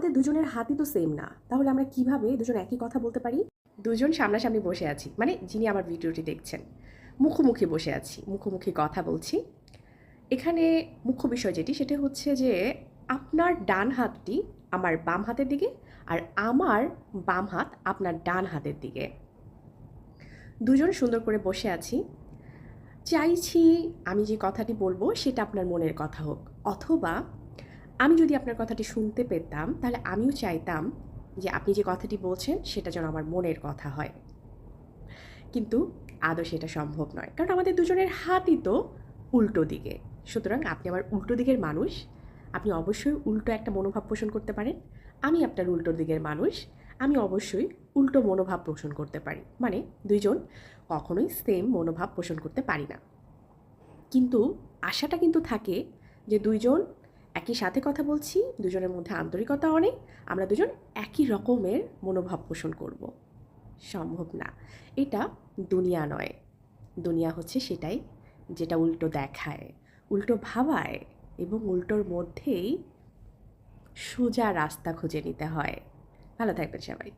আমাদের দুজনের হাতই তো সেম না, তাহলে আমরা কিভাবে দুজন একই কথা বলতে পারি? দুজন সামনাসামনি বসে আছি, মানে যিনি আমার ভিডিওটি দেখছেন, মুখোমুখি বসে আছি, মুখোমুখি কথা বলছি। এখানে মুখ্য বিষয় যেটি সেটা হচ্ছে যে আপনার ডান হাতটি আমার বাম হাতের দিকে আর আমার বাম হাত আপনার ডান হাতের দিকে। দুজন সুন্দর করে বসে আছি। চাইছি আমি যে কথাটি বলবো সেটা আপনার মনের কথা হোক, অথবা আমি যদি আপনার কথাটি শুনতে পেতাম তাহলে আমিও চাইতাম যে আপনি যে কথাটি বলছেন সেটা যেন আমার মনের কথা হয়। কিন্তু আদৌ সেটা সম্ভব নয়, কারণ আমাদের দুজনের হাতই তো উল্টো দিকে। সুতরাং আপনি আমার উল্টো দিকের মানুষ, আপনি অবশ্যই উল্টো একটা মনোভাব পোষণ করতে পারেন। আমি আপনার উল্টো দিকের মানুষ, আমি অবশ্যই উল্টো মনোভাব পোষণ করতে পারি। মানে দুইজন কখনোই সেম মনোভাব পোষণ করতে পারি না, কিন্তু আশাটা কিন্তু থাকে যে দুইজন একই সাথে কথা বলছি, দুজনের মধ্যে আন্তরিকতা অনেক, আমরা দুজন একই রকমের মনোভাব পোষণ করব। সম্ভব না। এটা দুনিয়া নয়। দুনিয়া হচ্ছে সেটাই যেটা উল্টো দেখায়, উল্টো ভাবায়, এবং উল্টোর মধ্যেই সোজা রাস্তা খুঁজে নিতে হয়। ভালো থাকবেন সবাই।